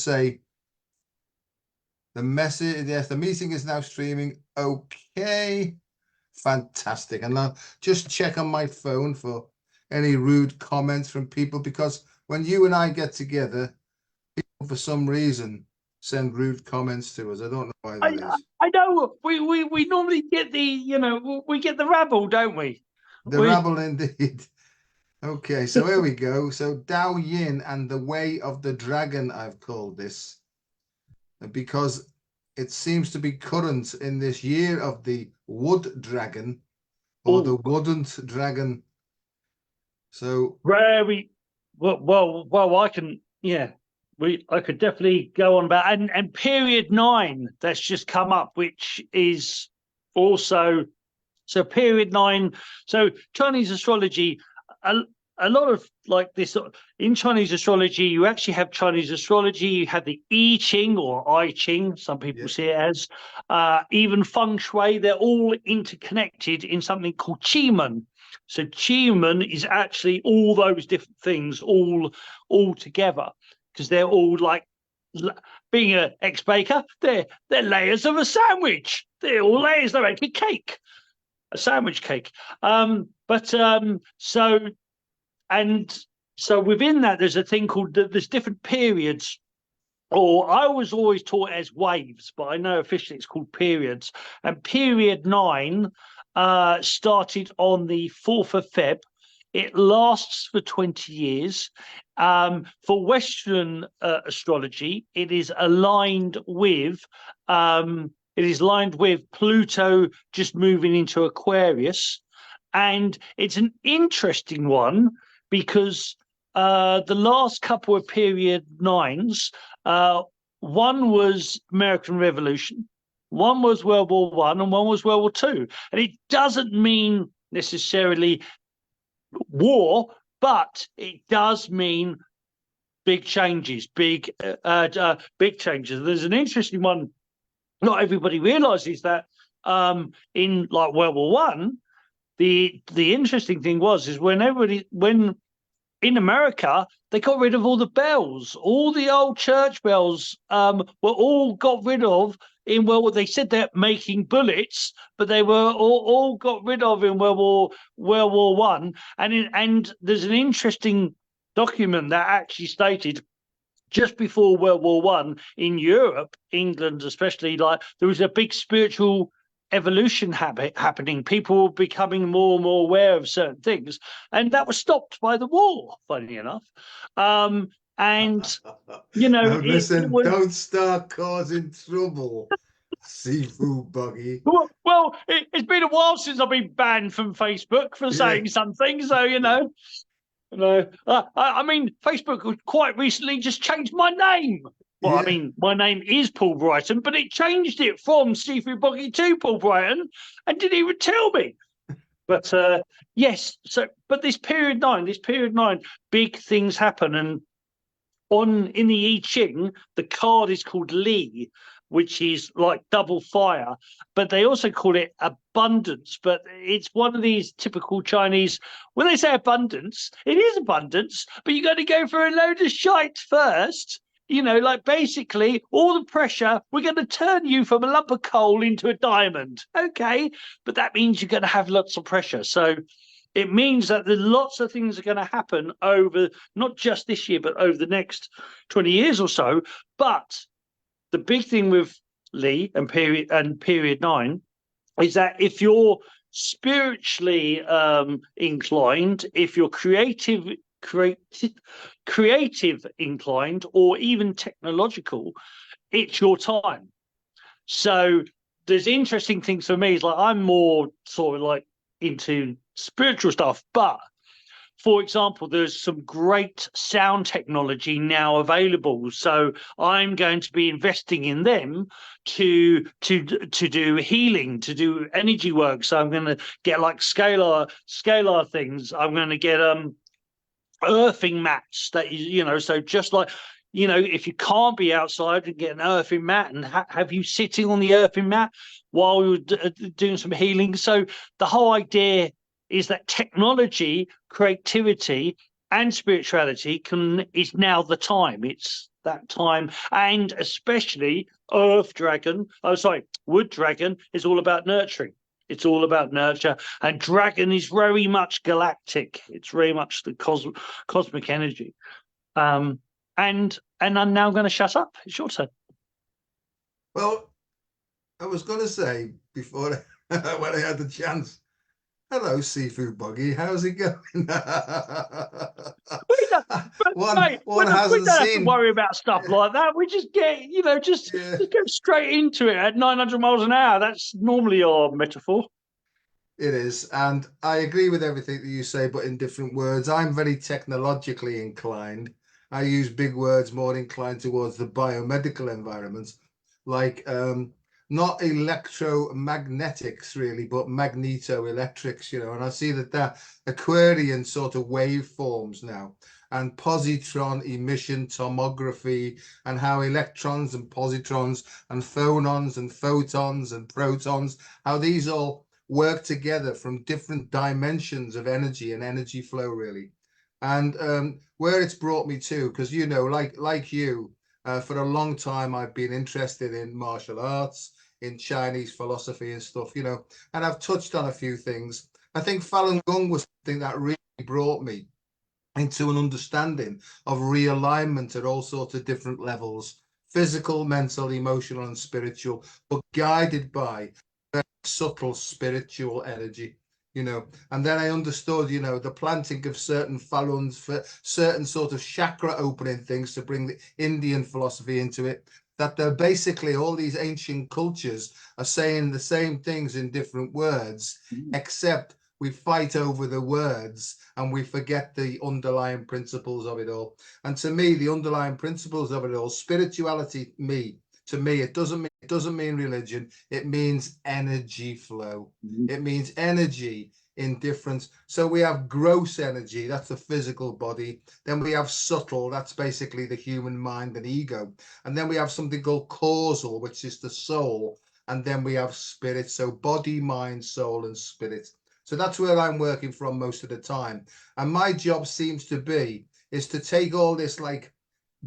say the message, yes, the meeting is now streaming. Okay, fantastic. And I'll just check on my phone for any rude comments from people, because when you and I get together, people for some reason send rude comments to us. I don't know why that is. I know we normally get we get the rabble, don't we? The rabble indeed. Okay, so here we go. So Dao Yin and the Way of the Dragon, I've called this, because it seems to be current in this year of the Wood Dragon, or the Wooden't Dragon. So very well. I can, yeah. I could definitely go on about and period 9 that's just come up, which is also period 9. So Chinese astrology, a lot of like this in Chinese astrology, you actually have Chinese astrology, you have the I Ching or I Ching, some people see it as, even feng shui, they're all interconnected in something called Qi. So Qi is actually all those different things all together, because they're all like, being an ex-baker, they're layers of a sandwich. They're all layers that make a cake, a sandwich cake. So within that, there's a thing called, there's different periods, or I was always taught as waves, but I know officially it's called periods. And period 9 started on the 4th of Feb. It lasts for 20 years. For Western astrology, it is aligned with Pluto just moving into Aquarius, and it's an interesting one because the last couple of period 9s, one was American Revolution, one was World War One, and one was World War Two, and it doesn't mean necessarily war, but it does mean big changes, big changes. There's an interesting one. Not everybody realizes that in like World War One, the interesting thing is when in America they got rid of all the bells, all the old church bells were all got rid of in they said they're making bullets, but they were all got rid of in World War One. And there's an interesting document that actually stated just before World War One in Europe, England especially, like there was a big spiritual evolution happening. People were becoming more and more aware of certain things, and that was stopped by the war, funny enough. And now listen, don't start causing trouble, Sifu Boggie. Well, it's been a while since I've been banned from Facebook for saying something, so I mean, Facebook quite recently just changed my name. Well, I mean, my name is Paul Brighton, but it changed it from Sifu Boggie to Paul Brighton and didn't even tell me. But yes, but this period 9, big things happen. And in the I Ching, the card is called Li, which is like double fire, but they also call it abundance. But it's one of these typical Chinese, when they say abundance, it is abundance, but you got to go for a load of shite first. Like basically all the pressure, we're going to turn you from a lump of coal into a diamond. Okay, but that means you're going to have lots of pressure. So it means that there's lots of things are going to happen over not just this year, but over the next 20 years or so. But the big thing with Li and period 9 is that if you're spiritually inclined, if you're creative inclined, or even technological, it's your time. So there's interesting things for me. It's like I'm more sort of like into spiritual stuff, but for example, there's some great sound technology now available. So I'm going to be investing in them to do healing, to do energy work. So I'm going to get like scalar things. I'm going to get earthing mats that so just like if you can't be outside, and get an earthing mat and have you sitting on the earthing mat while you're doing some healing. So the whole idea is that technology, creativity, and spirituality is now the time. It's that time, and especially Wood Dragon is all about nurturing. It's all about nurture, and Dragon is very much galactic. It's very much the cosmic energy. And I'm now going to shut up. It's your turn. Well, I was going to say before when I had the chance, hello, Seafood Boggie. How's it going? one We hasn't don't have to seen. worry about stuff like that. We just get, just go straight into it at 900 miles an hour. That's normally our metaphor. It is, and I agree with everything that you say, but in different words. I'm very technologically inclined. I use big words, more inclined towards the biomedical environment, like not electromagnetics really, but magnetoelectrics, and I see that Aquarian sort of waveforms now, and positron emission tomography, and how electrons and positrons and phonons and photons and protons, how these all work together from different dimensions of energy and energy flow, really. And where it's brought me to, because like you, for a long time I've been interested in martial arts, in Chinese philosophy and stuff, and I've touched on a few things. I think Falun Gong was something that really brought me into an understanding of realignment at all sorts of different levels: physical, mental, emotional, and spiritual, but guided by subtle spiritual energy, and then I understood, the planting of certain faluns for certain sort of chakra opening things to bring the Indian philosophy into it, that they're basically all these ancient cultures are saying the same things in different words, except we fight over the words and we forget the underlying principles of it all. And to me, the underlying principles of it all, spirituality, to me, it doesn't mean religion. It means energy flow. It means energy in difference. So we have gross energy, that's the physical body. Then we have subtle, that's basically the human mind and ego. And then we have something called causal, which is the soul. And then we have spirit. So body, mind, soul, and spirit. So that's where I'm working from most of the time. And my job seems to be is to take all this like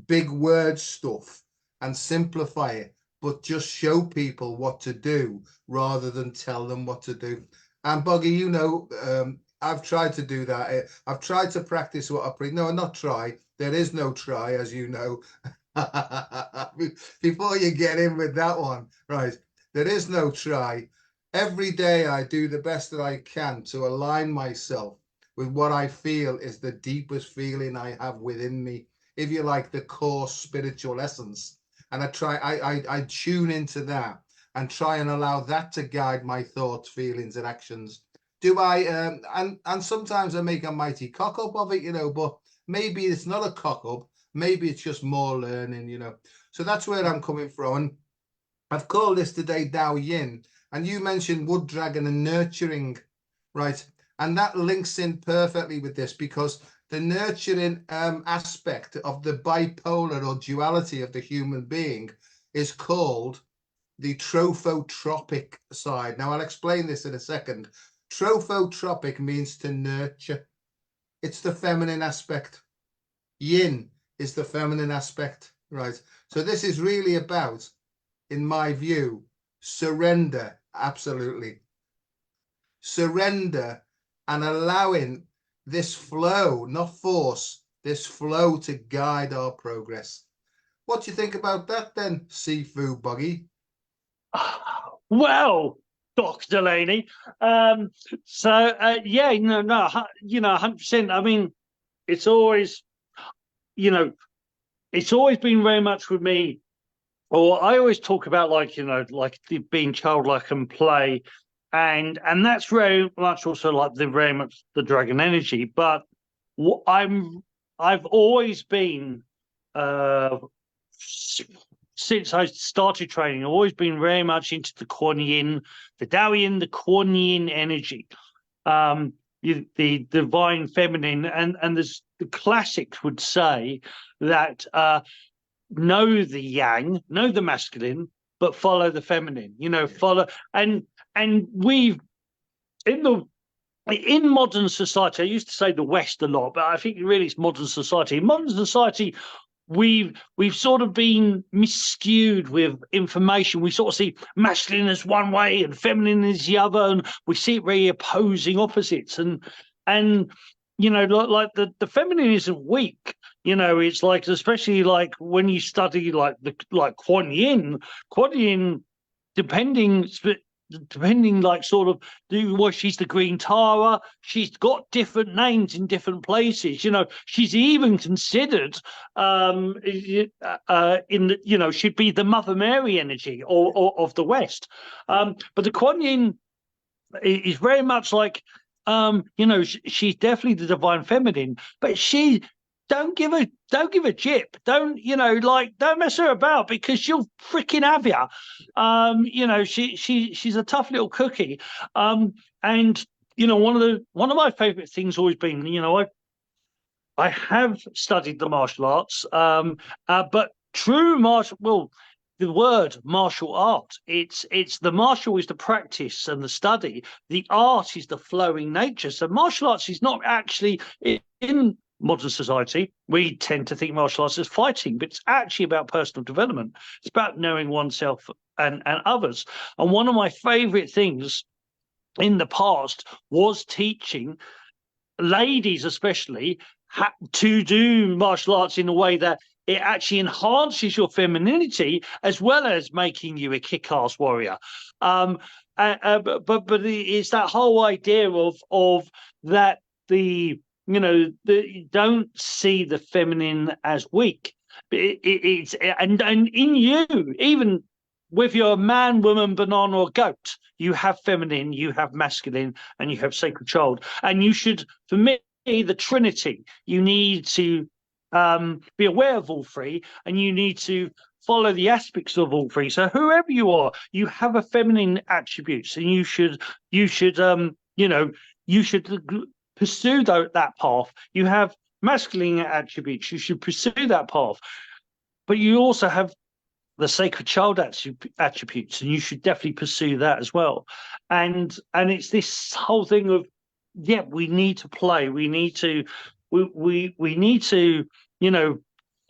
big word stuff and simplify it, but just show people what to do rather than tell them what to do. And Boggie, I've tried to do that. I've tried to practice what I preach. No, not try. There is no try, as you know. Before you get in with that one, right? There is no try. Every day I do the best that I can to align myself with what I feel is the deepest feeling I have within me, if you like, the core spiritual essence. And I tune into that and try and allow that to guide my thoughts, feelings, and actions. Do I and sometimes I make a mighty cock up of it, but maybe it's not a cock up, maybe it's just more learning, So that's where I'm coming from. And I've called this today Dao Yin, and you mentioned Wood Dragon and nurturing, right? And that links in perfectly with this, because the nurturing aspect of the bipolar or duality of the human being is called the trophotropic side. Now, I'll explain this in a second. Trophotropic means to nurture. It's the feminine aspect. Yin is the feminine aspect, right? So this is really about, in my view, surrender, absolutely. Surrender and allowing this flow, not force, this flow to guide our progress. What do you think about that then, Seafood Boggie? Well, Doc Delaney. Yeah, no, 100%. I mean, it's always been very much with me. Or I always talk about like being childlike and play, and that's very much also like very much the dragon energy. But I've always been since I started training, I've always been very much into the Kuan Yin, the Dao Yin, the Kuan Yin energy, the divine feminine, and the classics would say that know the yang, know the masculine, but follow the feminine. Follow and we've in modern society. I used to say the West a lot, but I think really it's modern society. In modern society, we've sort of been misskewed with information. We sort of see masculine as one way and feminine as the other, and we see it really opposing opposites. And you know, like the feminine isn't weak. You know, it's like, especially like when you study like Kuan Yin, depending like sort of well, she's the Green Tara. She's got different names in different places. You know, she's even considered in the, you know, she'd be the Mother Mary energy or of the West. But the Kuan Yin is very much like you know, she's definitely the divine feminine, but she don't give a jip. Don't, you know, like, don't mess her about, because she'll freaking have you. You know, she's a tough little cookie. And you know, one of my favorite things always been, you know, I have studied the martial arts, but true martial, well, the word martial art, it's the martial is the practice and the study. The art is the flowing nature. So martial arts is not actually in modern society. We tend to think martial arts as fighting, but it's actually about personal development. It's about knowing oneself and others. And one of my favorite things in the past was teaching ladies, especially, to do martial arts in a way that it actually enhances your femininity as well as making you a kick-ass warrior. But it's that whole idea of that the, you know, you don't see the feminine as weak. It's and in you, even whether you're a man, woman, banana, or goat, you have feminine, you have masculine, and you have sacred child. And you should, for me, the Trinity, you need to be aware of all three, and you need to follow the aspects of all three. So whoever you are, you have a feminine attributes, and you should you know, you should pursue that path. You have masculine attributes, you should pursue that path. But you also have the sacred child attributes, and you should definitely pursue that as well. And it's this whole thing of, yeah, we need to play. We need to you know,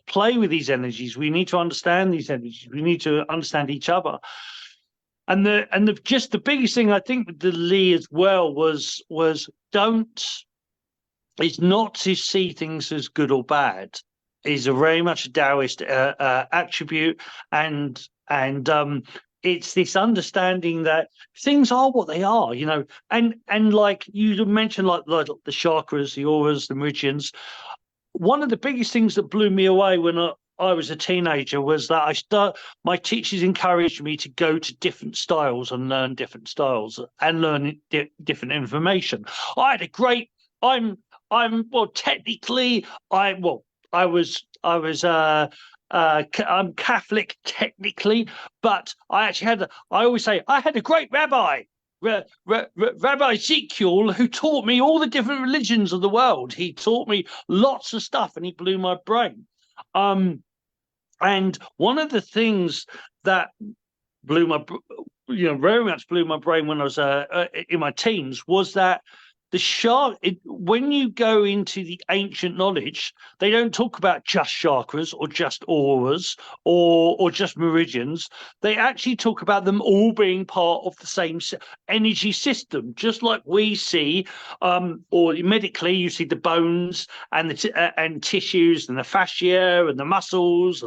play with these energies. We need to understand these energies. We need to understand each other. And just the biggest thing I think with the Li as well was is not to see things as good or bad. Is a very much a Taoist attribute, and it's this understanding that things are what they are, you know, and like you mentioned, like the chakras, the auras, the meridians. One of the biggest things that blew me away when I was a teenager was that my teachers encouraged me to go to different styles and learn different styles and learn different information. I had a great. I'm technically I'm Catholic technically, but I always say I had a great rabbi, Rabbi Ezekiel, who taught me all the different religions of the world. He taught me lots of stuff, and he blew my brain. And one of the things that very much blew my brain when I was in my teens was that when you go into the ancient knowledge, they don't talk about just chakras or just auras or just meridians. They actually talk about them all being part of the same energy system, just like we see, or medically, you see the bones and and tissues and the fascia and the muscles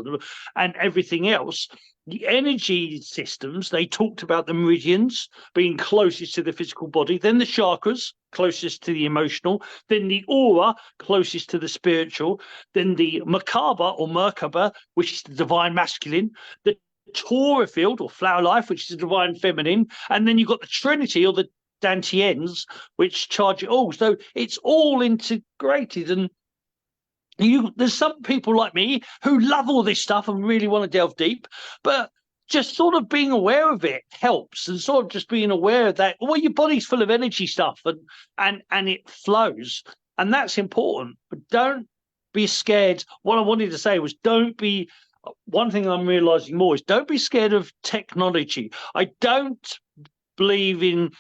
and everything else. The energy systems, they talked about the meridians being closest to the physical body, then the chakras closest to the emotional, then the aura closest to the spiritual, then the Merkaba or Merkaba, which is the divine masculine, the Torah field or flower life, which is the divine feminine, and then you've got the Trinity or the Dantians, which charge it all. So it's all integrated, and there's some people like me who love all this stuff and really want to delve deep, but just sort of being aware of it helps, and sort of just being aware that, well, your body's full of energy stuff and it flows, and that's important. But don't be scared. What I wanted to say was, one thing I'm realizing more is, don't be scared of technology. I don't believe in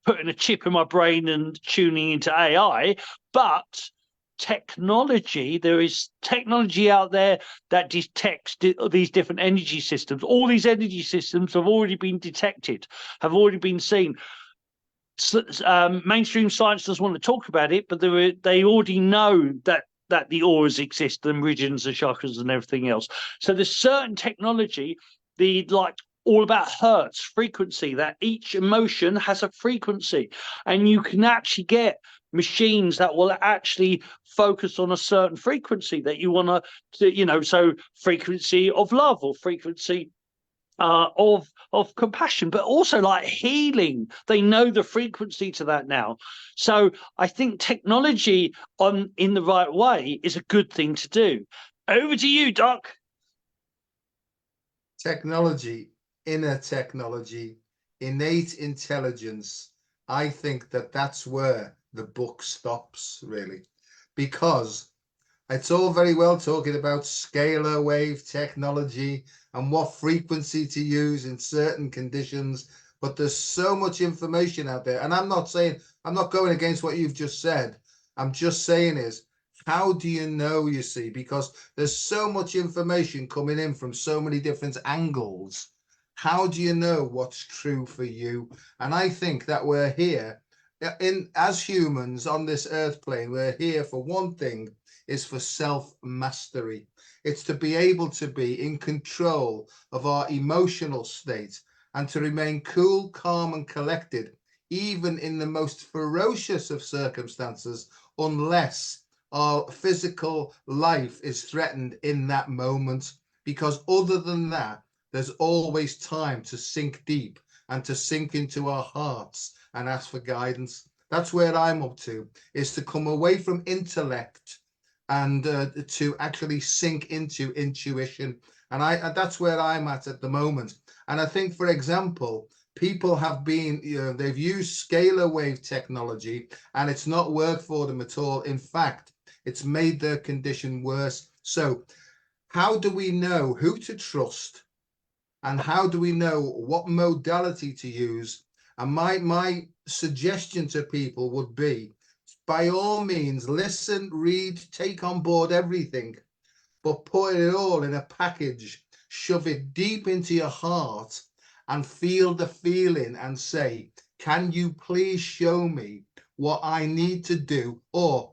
putting a chip in my brain and tuning into AI, but technology. There is technology out there that detects these different energy systems. All these energy systems have already been detected, have already been seen. Mainstream science doesn't want to talk about it, but they already know that the auras exist, the meridians, the chakras, and everything else. So there's certain technology, all about hertz, frequency, that each emotion has a frequency, and you can actually get machines that will actually focus on a certain frequency that you want to, so frequency of love or frequency of compassion, but also like healing. They know the frequency to that now. So I think technology in the right way is a good thing to do. Over to you, Doc. Technology, inner technology, innate intelligence. I think that's where the book stops, really, because it's all very well talking about scalar wave technology and what frequency to use in certain conditions, but there's so much information out there. And I'm not going against what you've just said. I'm just saying how do you know, you see, because there's so much information coming in from so many different angles. How do you know what's true for you? And I think that we're here as humans on this earth plane, we're here for one thing, is for self-mastery. It's to be able to be in control of our emotional state and to remain cool, calm, and collected, even in the most ferocious of circumstances, unless our physical life is threatened in that moment. Because other than that, there's always time to sink deep and to sink into our hearts and ask for guidance. That's where I'm up to, is to come away from intellect and to actually sink into intuition. And that's where I'm at the moment. And I think, for example, people have been, they've used scalar wave technology and it's not worked for them at all. In fact, it's made their condition worse. So how do we know who to trust? And how do we know what modality to use? And my suggestion to people would be, by all means, listen, read, take on board everything, but put it all in a package, shove it deep into your heart and feel the feeling and say, can you please show me what I need to do, or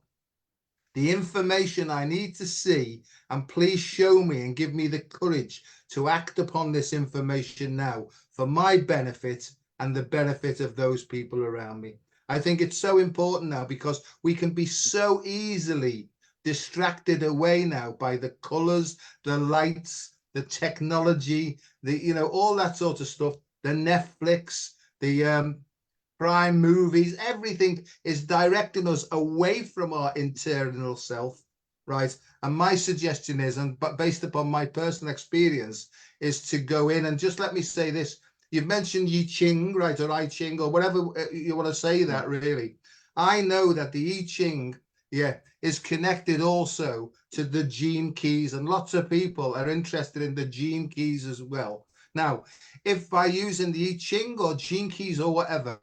the information I need to see, and please show me and give me the courage to act upon this information now for my benefit and the benefit of those people around me. I think it's so important now, because we can be so easily distracted away now by the colors, the lights, the technology, all that sort of stuff, the Netflix, the Prime movies, everything is directing us away from our internal self, right? And my suggestion is, but based upon my personal experience, is to go in and just let me say this. You've mentioned I Ching, right, or I Ching, or whatever you want to say that, really. I know that the I Ching, is connected also to the gene keys, and lots of people are interested in the gene keys as well. Now, if by using the I Ching or gene keys or whatever,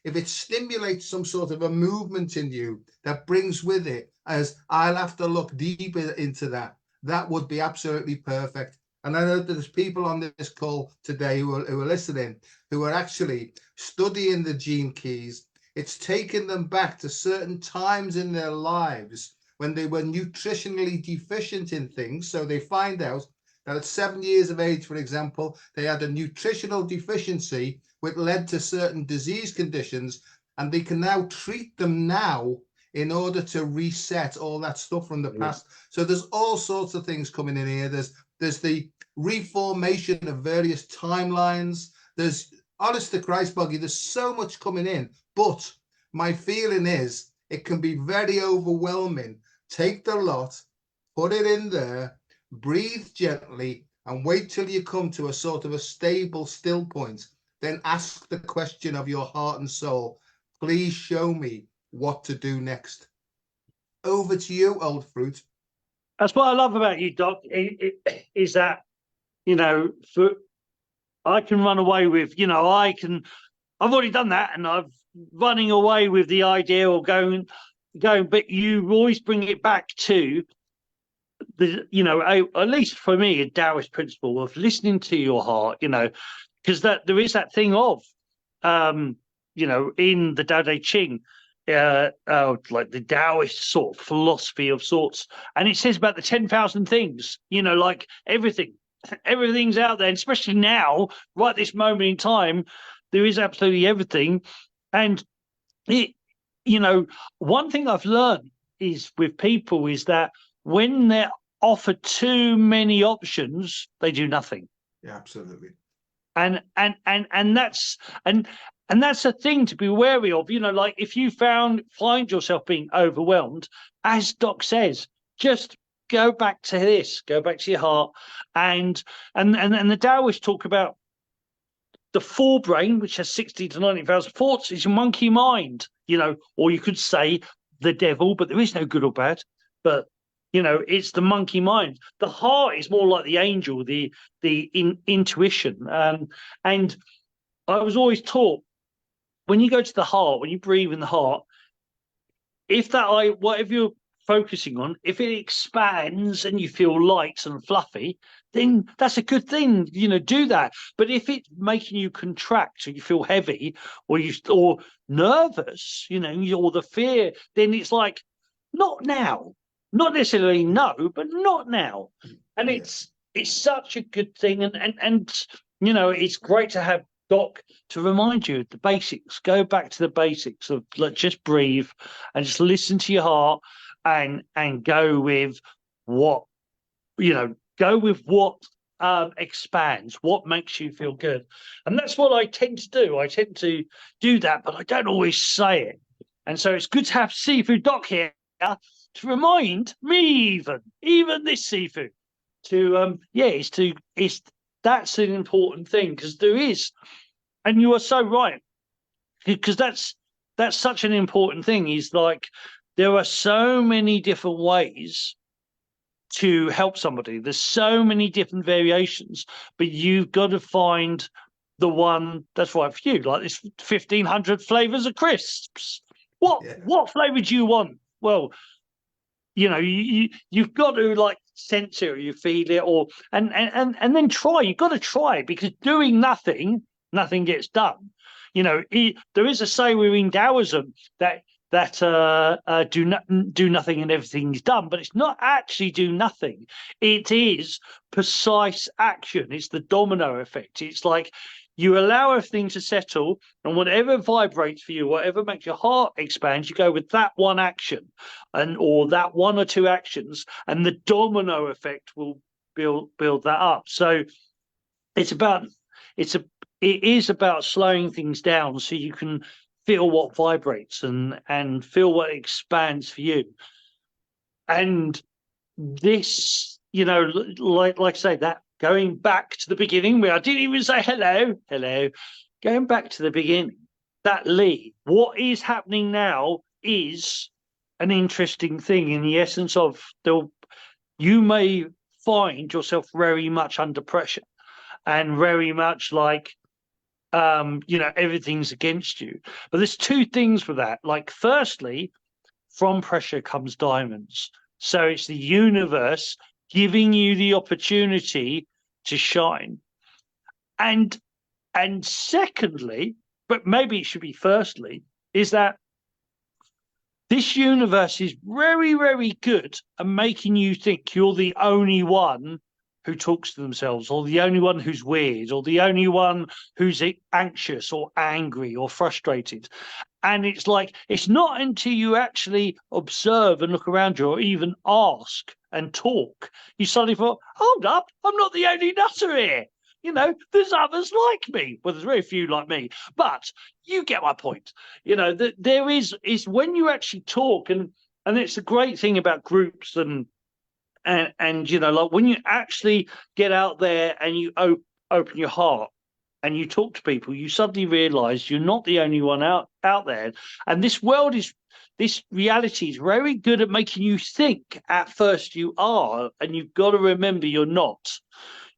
if it stimulates some sort of a movement in you that brings with it, as I'll have to look deeper into that, that would be absolutely perfect. And I know that there's people on this call today who are listening, who are actually studying the gene keys. It's taken them back to certain times in their lives when they were nutritionally deficient in things. So they find out that at 7 years of age, for example, they had a nutritional deficiency which led to certain disease conditions, and they can now treat them now in order to reset all that stuff from the past. So there's all sorts of things coming in here. There's the reformation of various timelines. There's, honest to Christ, Boggie, there's so much coming in. But my feeling is it can be very overwhelming. Take the lot, put it in there, breathe gently, and wait till you come to a sort of a stable, still point. Then ask the question of your heart and soul. Please show me what to do next. Over to you, old fruit. That's what I love about you, Doc, is that, I can run away with, I've already done that, and I'm running away with the idea or going, but you always bring it back to at least for me, a Taoist principle of listening to your heart, because that there is that thing of, in the Tao Te Ching, like the Taoist sort of philosophy of sorts, and it says about the 10,000 things, like everything's out there, and especially now, right this moment in time, there is absolutely everything. And one thing I've learned is with people is that when they're offered too many options, they do nothing. Yeah, absolutely. And that's a thing to be wary of. Like if you find yourself being overwhelmed, as Doc says, just go back to this, go back to your heart, and the Taoists talk about the forebrain, which has 60 to 90,000 thoughts, is your monkey mind, or you could say the devil, but there is no good or bad. But it's the monkey mind. The heart is more like the angel, the intuition. And I was always taught, when you go to the heart, when you breathe in the heart, whatever you're focusing on, if it expands and you feel light and fluffy, then that's a good thing. Do that. But if it's making you contract, or you feel heavy, or nervous, or the fear, then it's like, not now. Not necessarily no, but not now. And it's such a good thing, and it's great to have Doc to remind you of the basics. Go back to the basics of just breathe and just listen to your heart, and go with what expands, what makes you feel good. And that's what I tend to do. I tend to do that, but I don't always say it. And so it's good to have Sifu Doc here to remind me, even this Sifu, that's an important thing, because there is, and you are so right, because that's such an important thing. Is like, there are so many different ways to help somebody. There's so many different variations, but you've got to find the one that's right for you. Like this 1,500 flavors of crisps. What flavor do you want? Well, you've got to sense it, or you feel it, or and then try. You've got to try, because doing nothing gets done. There is a saying within Taoism that do nothing and everything is done, but it's not actually do nothing. It is precise action. It's the domino effect. It's like you allow everything to settle, and whatever vibrates for you, whatever makes your heart expand, you go with that one action, or that one or two actions, and the domino effect will build that up. So it is about slowing things down so you can feel what vibrates and feel what expands for you. And this, like I say, that going back to the beginning, where I didn't even say hello, going back to the beginning, that Lee, what is happening now is an interesting thing, in the essence of you may find yourself very much under pressure, and very much like, everything's against you. But there's two things with that. Like, firstly, from pressure comes diamonds. So it's the universe giving you the opportunity to shine. And secondly, but maybe it should be firstly, is that this universe is very, very good at making you think you're the only one who talks to themselves, or the only one who's weird, or the only one who's anxious or angry or frustrated. And it's like, it's not until you actually observe and look around you, or even ask and talk, you suddenly thought, hold up, I'm not the only nutter here. There's others like me. Well, there's very few like me, but you get my point. That there is when you actually talk, and it's a great thing about groups, and like when you actually get out there and you open your heart and you talk to people, you suddenly realize you're not the only one out there. And this reality is very good at making you think at first you are, and you've got to remember you're not.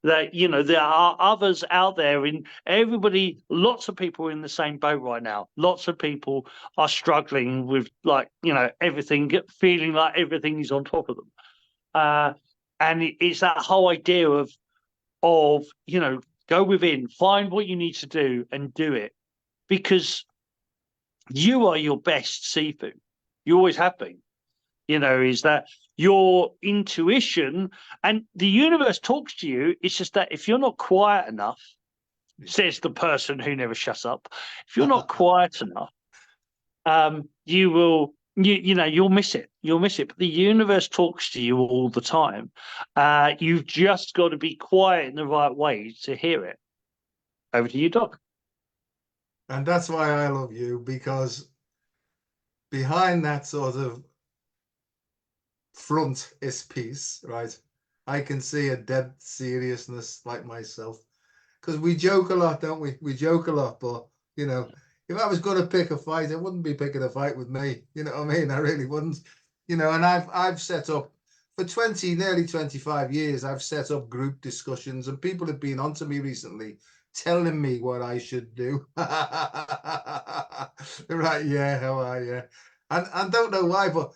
that, you know, there are others out there, and everybody, lots of people are in the same boat right now. Lots of people are struggling with, like, you know, everything, feeling like everything is on top of them. And it's that whole idea of, you know, go within, find what you need to do and do it, because you are your best Sifu. You always have been. You know, is that your intuition, and the universe talks to you. It's just that if you're not quiet enough, says the person who never shuts up, if you're not quiet enough, you will, you know, you'll miss it. You'll miss it. But the universe talks to you all the time. You've just got to be quiet in the right way to hear it. Over to you, Doc. And that's why I love you, because behind that sort of front is peace, right? I can see a dead seriousness like myself, because we joke a lot, don't we? We joke a lot, but you know, if I was going to pick a fight, I wouldn't be picking a fight with me. You know what I mean? I really wouldn't. You know, and I've set up for nearly 25 years. I've set up group discussions, and people have been onto me recently telling me what I should do. Right? Yeah, how are you? And I don't know why, but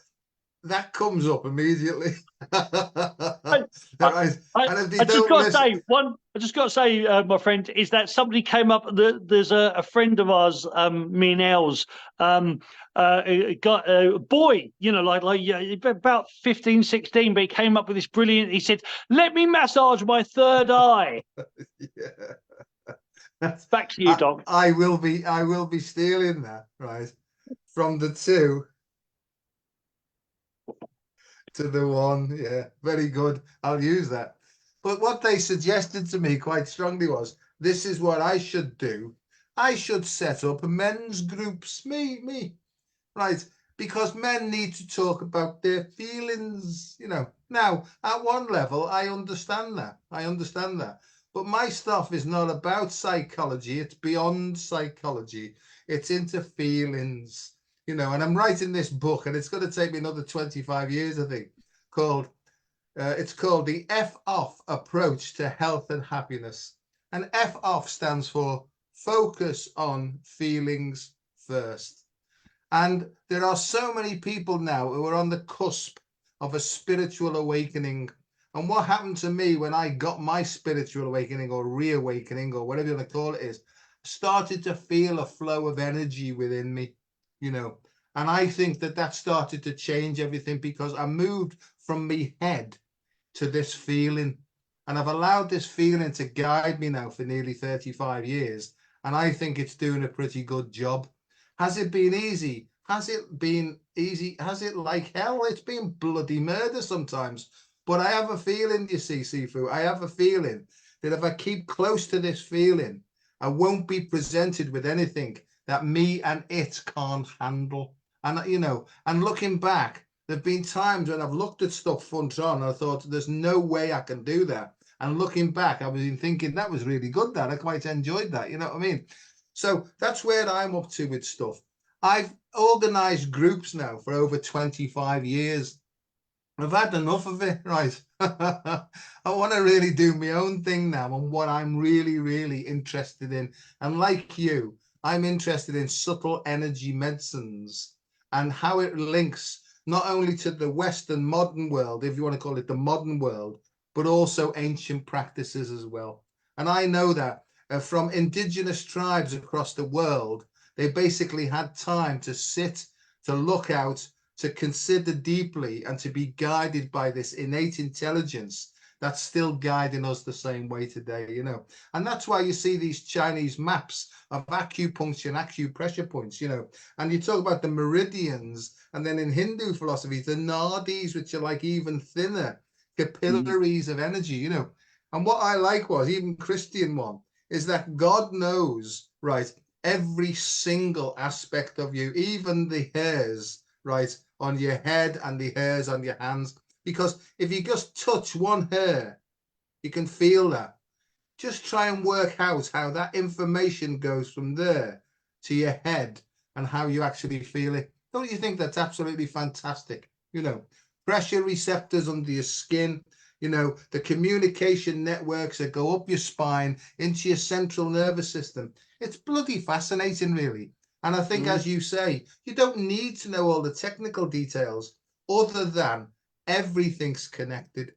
that comes up immediately. I, Right? I, And if they I just don't got to listen, say one. I just got to say, my friend, is that somebody came up. There's a friend of ours, me and Els, got a boy, you know, like yeah, about 15, 16, but he came up with this brilliant. He said, "Let me massage my third eye." yeah. Back to you, Doc. I will be stealing that, right, from the 2 to the 1. Yeah, very good. I'll use that. But what they suggested to me quite strongly was, this is what I should do. I should set up men's groups, me, right? Because men need to talk about their feelings, you know. Now, at one level, I understand that. But my stuff is not about psychology. It's beyond psychology. It's into feelings, you know. And I'm writing this book, and it's going to take me another 25 years, I think, called it's called the F-off approach to health and happiness. And F-off stands for focus on feelings first. And there are so many people now who are on the cusp of a spiritual awakening. And what happened to me when I got my spiritual awakening, or reawakening, or whatever you want to call it, is I started to feel a flow of energy within me, you know. And I think that started to change everything, because I moved from me head to this feeling. And I've allowed this feeling to guide me now for nearly 35 years. And I think it's doing a pretty good job. Has it been easy? Has it been easy? Has it like hell? It's been bloody murder sometimes. But I have a feeling, you see, Sifu, I have a feeling that if I keep close to this feeling, I won't be presented with anything that me and it can't handle. And, you know, and looking back, there've been times when I've looked at stuff front on, and I thought, there's no way I can do that. And looking back, I was thinking, that was really good, that I quite enjoyed that. You know what I mean? So that's where I'm up to with stuff. I've organized groups now for over 25 years. I've had enough of it, right? I want to really do my own thing now, and what I'm really, really interested in. And like you, I'm interested in subtle energy medicines and how it links not only to the Western modern world, if you want to call it the modern world, but also ancient practices as well. And I know that from indigenous tribes across the world, they basically had time to sit, to look out, to consider deeply, and to be guided by this innate intelligence that's still guiding us the same way today, you know. And that's why you see these Chinese maps of acupuncture and acupressure points, you know. And you talk about the meridians, and then in Hindu philosophy, the nadis, which are like even thinner capillaries of energy, you know. And what I like was, even Christian one, is that God knows, right, every single aspect of you, even the hairs, right, on your head and the hairs on your hands. Because if you just touch one hair, you can feel that. Just try and work out how that information goes from there to your head and how you actually feel it. Don't you think that's absolutely fantastic? You know, pressure receptors under your skin, You know, the communication networks that go up your spine into your central nervous system. It's bloody fascinating, really. And I think, as you say, you don't need to know all the technical details other than everything's connected.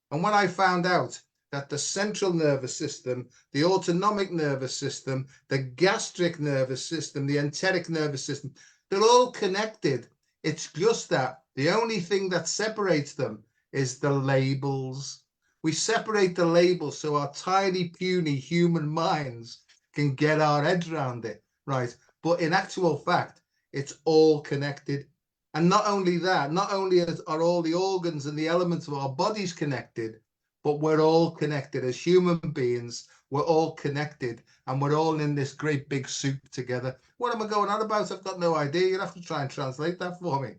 And when I found out that the central nervous system, the autonomic nervous system, the gastric nervous system, the enteric nervous system, they're all connected. It's just that the only thing that separates them is the labels. We separate the labels so our tiny, puny human minds can get our heads around it, right? But in actual fact, it's all connected. And not only that, not only are all the organs and the elements of our bodies connected, but we're all connected as human beings. We're all connected, and we're all in this great big soup together. What am I going on about? I've got no idea. You'll have to try and translate that for me.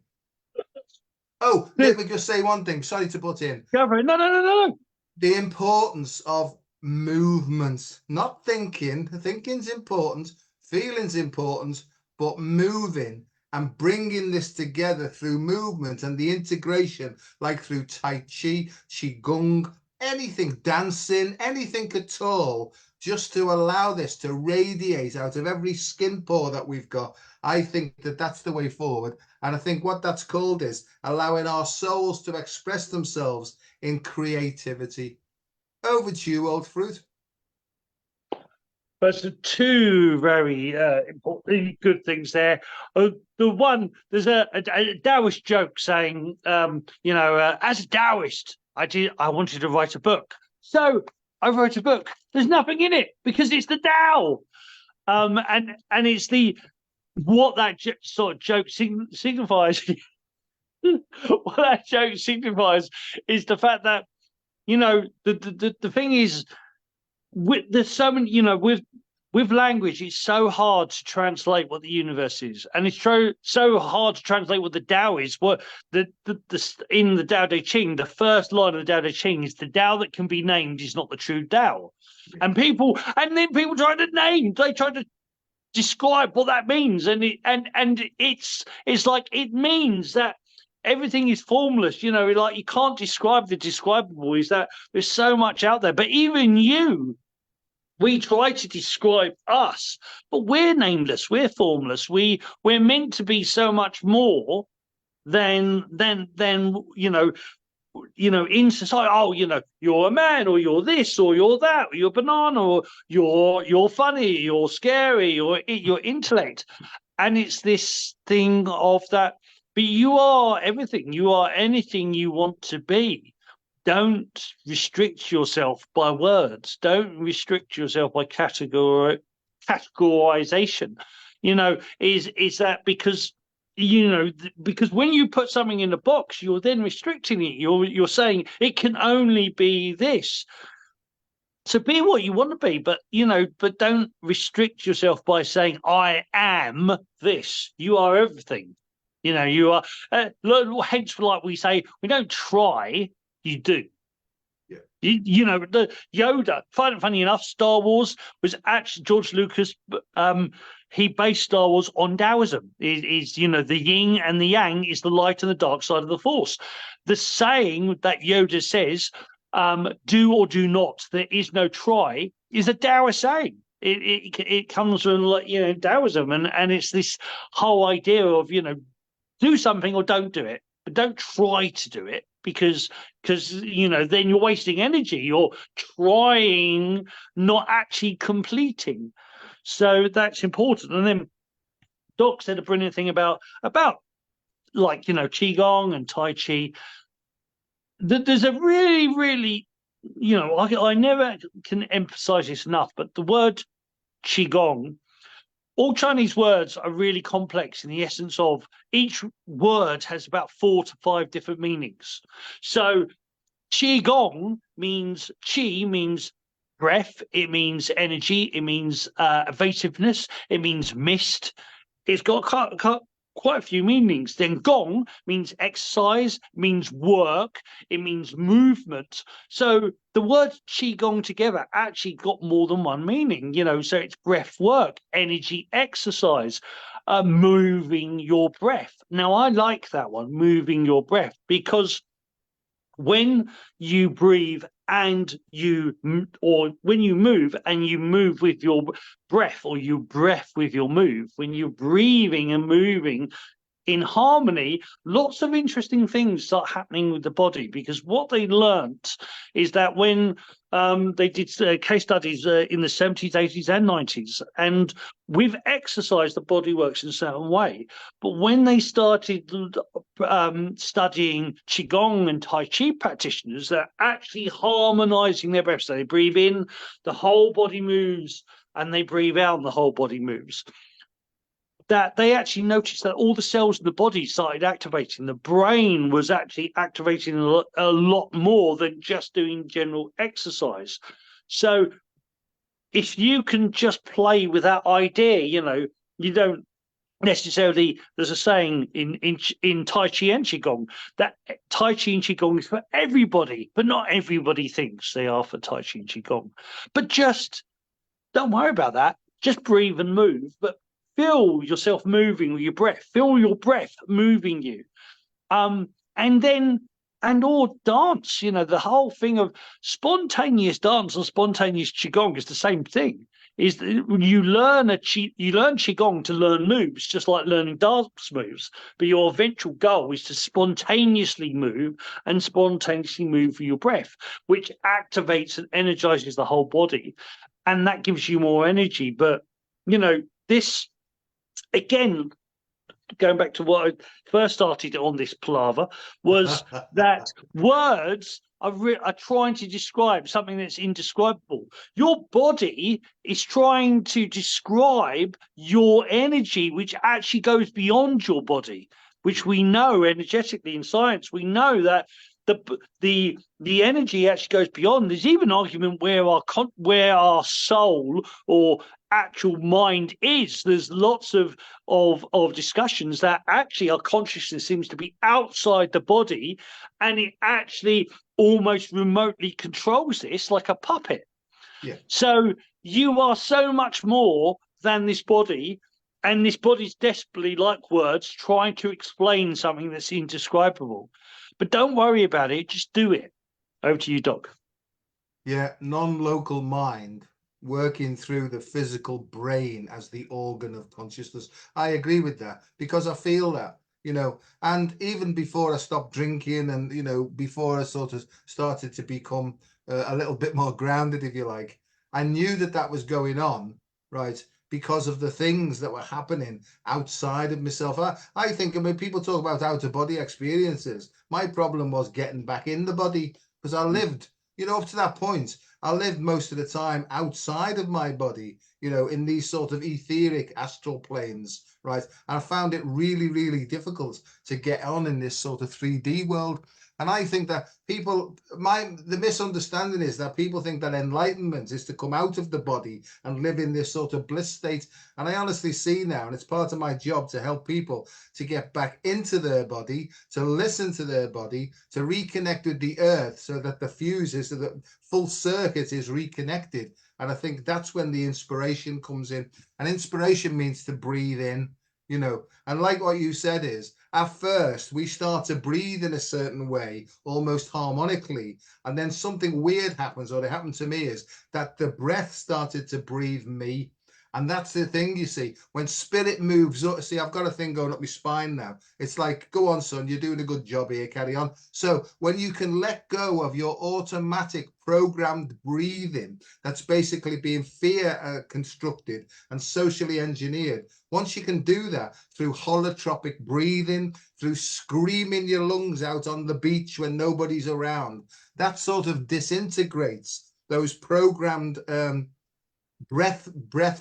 Oh, let me just say one thing. Sorry to butt in. No, no, no, no. The importance of movement, not thinking. Thinking's important, feeling's important, but moving and bringing this together through movement and the integration, like through Tai Chi, Qigong, anything, dancing, anything at all, just to allow this to radiate out of every skin pore that we've got. I think that that's the way forward. And I think what that's called is allowing our souls to express themselves in creativity. Over to you, old fruit. But two very important, good things there. The one, there's a Taoist joke saying, as a Taoist, I wanted to write a book. So I wrote a book. There's nothing in it because it's the Tao. And it's what that sort of joke signifies. What that joke signifies is the fact that, the thing is, there's so many, with language, it's so hard to translate what the universe is, and it's so hard to translate what the Tao is. What in the Tao Te Ching, the first line of the Tao Te Ching is, "The Tao that can be named is not the true Tao." And then people try to describe what that means, and it's like, it means that everything is formless. Like, you can't describe the describable. Is that there's so much out there, but even we try to describe us, but we're nameless, we're formless, we're meant to be so much more than in society. Oh, you're a man, or you're this, or you're that, or you're a banana, or you're funny, you're scary, or your intellect. And it's this thing of that, but you are everything, you are anything you want to be. Don't restrict yourself by words. Don't restrict yourself by categorization. Is that because because when you put something in a box, you're then restricting it. You're saying it can only be this. So be what you want to be, but don't restrict yourself by saying, "I am this." You are everything. You are. Hence, like we say, we don't try. You do. Yeah. The Yoda. Funny enough, Star Wars was actually George Lucas. He based Star Wars on Taoism. Is the yin and the yang is the light and the dark side of the Force. The saying that Yoda says, "Do or do not. There is no try," is a Taoist saying. It comes from Taoism, and it's this whole idea of do something or don't do it, but don't try to do it, because then you're wasting energy. You're trying, not actually completing. So that's important. And then Doc said a brilliant thing about like Qigong and Tai Chi. There's a really, really, I never can emphasize this enough, but the word Qigong, all Chinese words are really complex in the essence of each word has about 4 to 5 different meanings. So Qigong means, Qi means breath, it means energy, it means evasiveness, it means mist. It's got quite a few meanings. Then Gong means exercise, means work, it means movement. So the words Qigong together actually got more than one meaning, so it's breath work, energy, exercise, moving your breath. Now, I like that one, moving your breath, because when you breathe and or when you move and you move with your breath, or you breath with your move, when you're breathing and moving in harmony, lots of interesting things start happening with the body. Because what they learnt is that when they did case studies in the 70s, 80s, and 90s, and with exercise, the body works in a certain way. But when they started studying Qigong and Tai Chi practitioners, they're actually harmonizing their breath. So they breathe in, the whole body moves, and they breathe out, and the whole body moves. That they actually noticed that all the cells in the body started activating. The brain was actually activating a lot more than just doing general exercise. So if you can just play with that idea, you don't necessarily, there's a saying in Tai Chi and Qigong that Tai Chi and Qigong is for everybody, but not everybody thinks they are for Tai Chi and Qigong. But just don't worry about that. Just breathe and move, but feel yourself moving with your breath. Feel your breath moving you. Or dance, the whole thing of spontaneous dance and spontaneous Qigong is the same thing. Is when you learn Qigong to learn moves, just like learning dance moves. But your eventual goal is to spontaneously move and spontaneously move with your breath, which activates and energizes the whole body. And that gives you more energy. But, this, again, going back to what I first started on this palaver, was that words are trying to describe something that's indescribable. Your body is trying to describe your energy, which actually goes beyond your body, which we know energetically in science. We know that the energy actually goes beyond. There's even an argument where our soul or actual mind is. There's lots of discussions that actually our consciousness seems to be outside the body, and it actually almost remotely controls this like a puppet. Yeah. So you are so much more than this body, and this body's desperately, like words, trying to explain something that's indescribable. But don't worry about it, just do it. Over to you, Doc. Yeah, non-local mind working through the physical brain as the organ of consciousness. I agree with that, because I feel that, and even before I stopped drinking, and, before I sort of started to become a little bit more grounded, if you like, I knew that was going on, right? Because of the things that were happening outside of myself. I think, people talk about out-of-body experiences. My problem was getting back in the body, because I lived, up to that point, I lived most of the time outside of my body, in these sort of etheric astral planes, right? And I found it really, really difficult to get on in this sort of 3D world. And I think that the misunderstanding is that people think that enlightenment is to come out of the body and live in this sort of bliss state. And I honestly see now, and it's part of my job to help people to get back into their body, to listen to their body, to reconnect with the earth, so that the fuse is, so that full circuit is reconnected. And I think that's when the inspiration comes in. And inspiration means to breathe in, and like what you said is, at first we start to breathe in a certain way, almost harmonically, and then something weird happens, or it happened to me, is that the breath started to breathe me. And that's the thing, you see, when spirit moves up. See, I've got a thing going up my spine now. It's like, go on, son, you're doing a good job here, carry on. So when you can let go of your automatic programmed breathing, that's basically being fear constructed and socially engineered. Once you can do that through holotropic breathing, through screaming your lungs out on the beach when nobody's around, that sort of disintegrates those programmed breath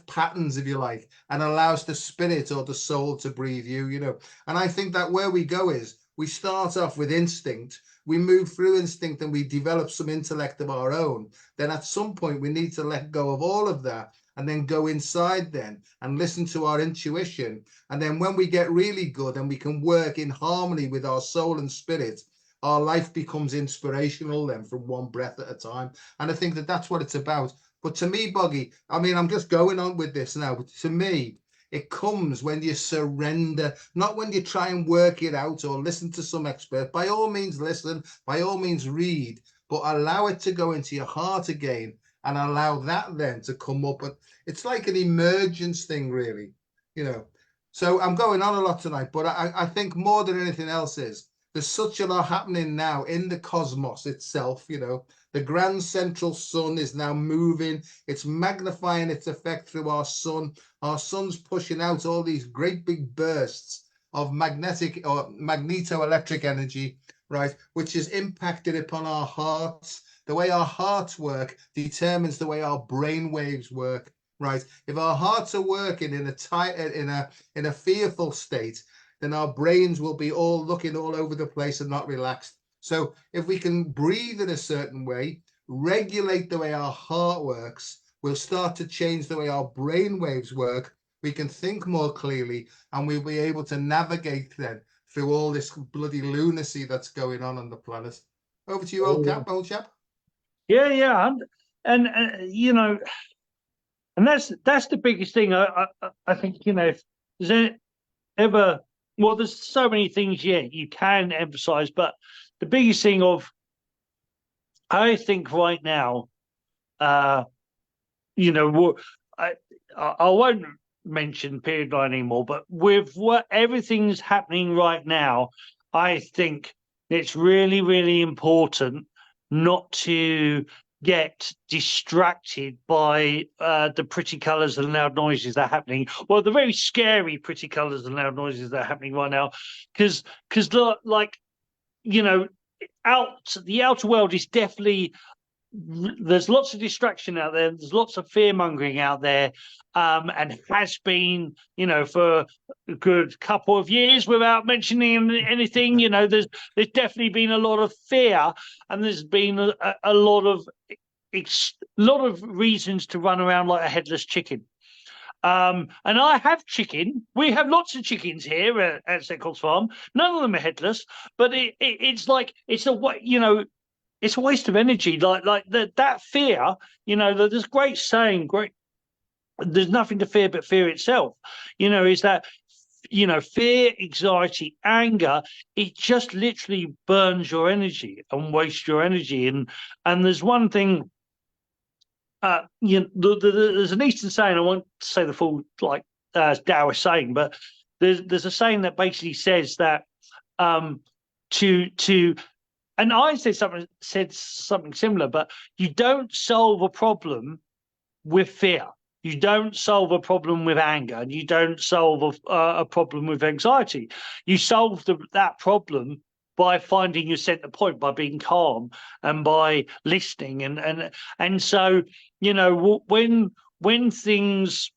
patterns, if you like, and allows the spirit or the soul to breathe you. And I think that where we go is, we start off with instinct, we move through instinct, and we develop some intellect of our own. Then at some point we need to let go of all of that, and then go inside then and listen to our intuition. And then when we get really good and we can work in harmony with our soul and spirit, our life becomes inspirational then, from one breath at a time. And I think that's what it's about. But to me, Boggie, I'm just going on with this now. But to me, It comes when you surrender, not when you try and work it out or listen to some expert. By all means, listen, by all means, read, but allow it to go into your heart again and allow that then to come up. And it's like an emergence thing, really, you know. So I'm going on a lot tonight, but I think more than anything else is there's such a lot happening now in the cosmos itself, you know. The grand central sun is now moving. It's magnifying its effect through our sun. Our sun's pushing out all these great big bursts of magnetic or magnetoelectric energy, right, which is impacted upon our hearts. The way our hearts work determines the way our brain waves work, right? If our hearts are working in a fearful state, then our brains will be all looking all over the place and not relaxed. So if we can breathe in a certain way, regulate the way our heart works, we'll start to change the way our brain waves work. We can think more clearly, and we'll be able to navigate then through all this bloody lunacy that's going on the planet. Over to you, old chap. Yeah. And you know, and that's the biggest thing. I think, you know, if there's ever, well, there's so many things, yeah, you can emphasize, but the biggest thing I think right now, you know, I won't mention period 9 anymore, but with what everything's happening right now, I think it's really, really important not to get distracted by the pretty colours and loud noises that are happening. Well, the very scary pretty colours and loud noises that are happening right now, because like, you know, the outer world is definitely, there's lots of distraction out there. There's lots of fear mongering out there, and has been, you know, for a good couple of years without mentioning anything. You know, there's definitely been a lot of fear, and there's been a lot of reasons to run around like a headless chicken. And I have chicken. We have lots of chickens here at Seckles Farm. None of them are headless, but it's like, it's a way, you know, it's a waste of energy. Like that fear, you know, there's a great saying, there's nothing to fear but fear itself. You know, is that, you know, fear, anxiety, anger, it just literally burns your energy and wastes your energy. And there's one thing, you know, there's an Eastern saying, I won't say the full, like, Taoist saying, but there's a saying that basically says that and I said something similar, but you don't solve a problem with fear. You don't solve a problem with anger, and you don't solve a problem with anxiety. You solve that problem by finding your center point, by being calm and by listening. And so, you know, when things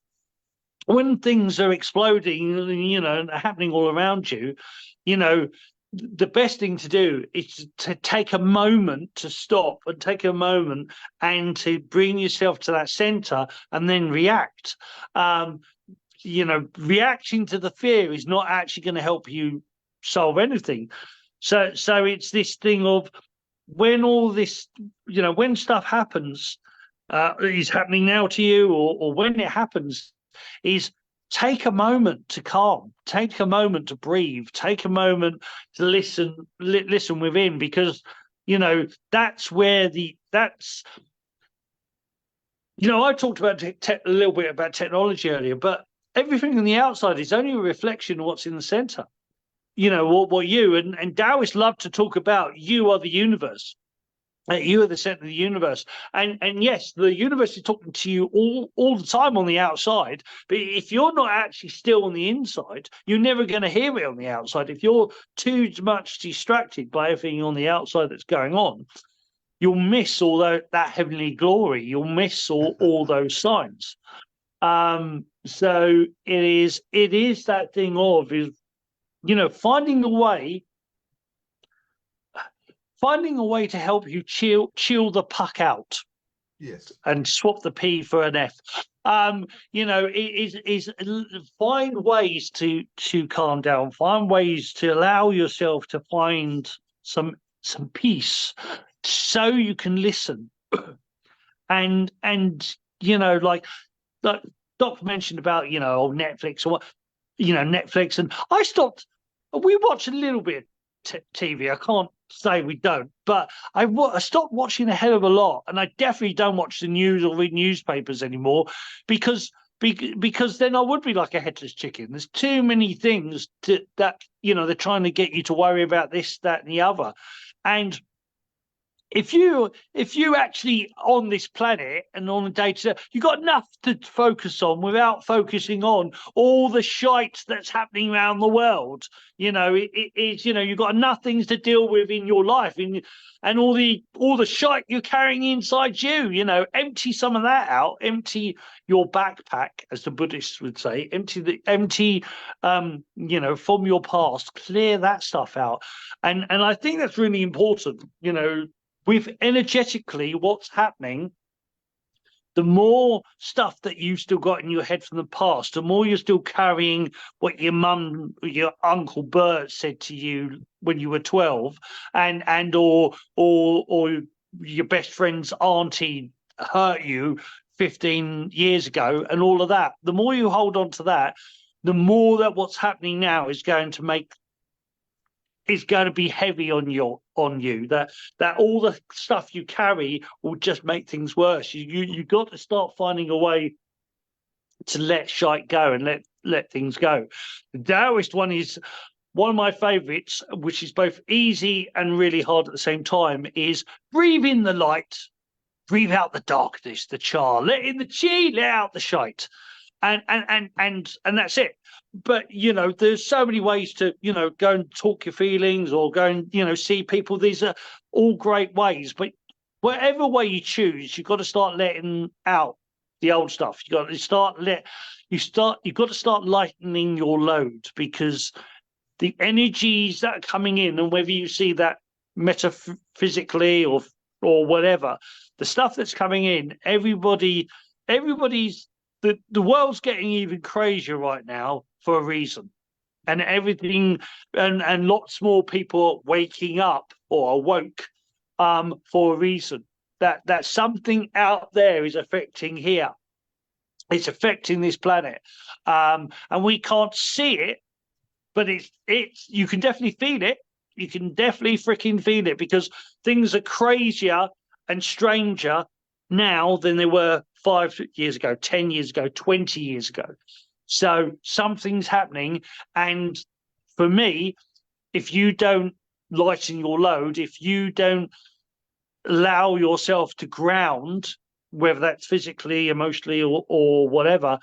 are exploding, you know, and happening all around you, you know, the best thing to do is to take a moment to stop and take a moment and to bring yourself to that center and then react. You know, reacting to the fear is not actually going to help you solve anything. So it's this thing of, when all this, you know, when stuff happens, is happening now to you, or when it happens, is take a moment to calm, take a moment to breathe, take a moment to listen within, because, you know, that's where you know, I talked about a little bit about technology earlier, but everything on the outside is only a reflection of what's in the center. You know, what you and Taoists love to talk about, you are the universe. You are the center of the universe, and yes, the universe is talking to you all the time on the outside. But if you're not actually still on the inside, you're never going to hear it on the outside. If you're too much distracted by everything on the outside that's going on, you'll miss all that heavenly glory. You'll miss all those signs. So it is that thing of, is, you know, finding a way to help you chill the puck out. Yes. And swap the P for an F. You know, is find ways to calm down, find ways to allow yourself to find some peace, so you can listen. and you know, like Doc mentioned about, you know, Netflix or what, you know, Netflix, and I stopped. We watch a little bit of TV. I can't say we don't, but I stopped watching a hell of a lot, and I definitely don't watch the news or read newspapers anymore because because then I would be like a headless chicken. There's too many things that you know they're trying to get you to worry about this, that, and the other, and if you actually on this planet and on a day to day, you got enough to focus on without focusing on all the shite that's happening around the world. You know, it's you know you've got enough things to deal with in your life, and all the shite you're carrying inside you. You know, empty some of that out. Empty your backpack, as the Buddhists would say. Empty you know, from your past. Clear that stuff out, and I think that's really important. You know, with energetically what's happening, the more stuff that you've still got in your head from the past, the more you're still carrying what your mum, your uncle Bert said to you when you were 12, and or your best friend's auntie hurt you 15 years ago, and all of that. The more you hold on to that, the more that what's happening now is going to be heavy on you. That all the stuff you carry will just make things worse. You got to start finding a way to let shite go and let things go. The Taoist one is one of my favorites, which is both easy and really hard at the same time, is breathe in the light, breathe out the darkness, the char, let in the chi, let out the shite. And that's it. But you know, there's so many ways to, you know, go and talk your feelings or go and, you know, see people. These are all great ways, but whatever way you choose, you've got to start letting out the old stuff. You've got to start lightening your load, because the energies that are coming in, and whether you see that metaphysically or whatever, the stuff that's coming in, everybody's the world's getting even crazier right now for a reason, and everything, and lots more people waking up or awoke for a reason. That something out there is affecting here. It's affecting this planet, and we can't see it, but it's you can definitely feel it. You can definitely freaking feel it, because things are crazier and stranger now than they were 5 years ago, 10 years ago, 20 years ago. So something's happening. And for me, if you don't lighten your load, if you don't allow yourself to ground, whether that's physically, emotionally, or whatever,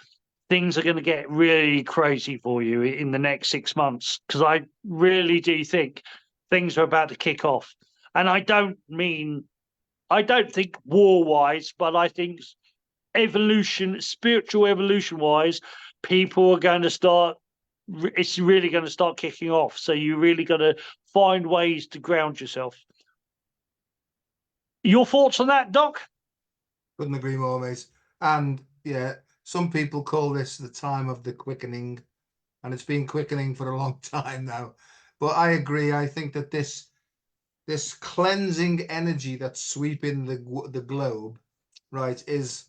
things are going to get really crazy for you in the next 6 months. Because I really do think things are about to kick off. And I don't think war-wise, but I think spiritual evolution-wise, people are going to start, it's really going to start kicking off. So you really got to find ways to ground yourself. Your thoughts on that, Doc? Couldn't agree more, mate. And yeah, some people call this the time of the quickening, and it's been quickening for a long time now. But I agree. I think that this cleansing energy that's sweeping the globe, right, is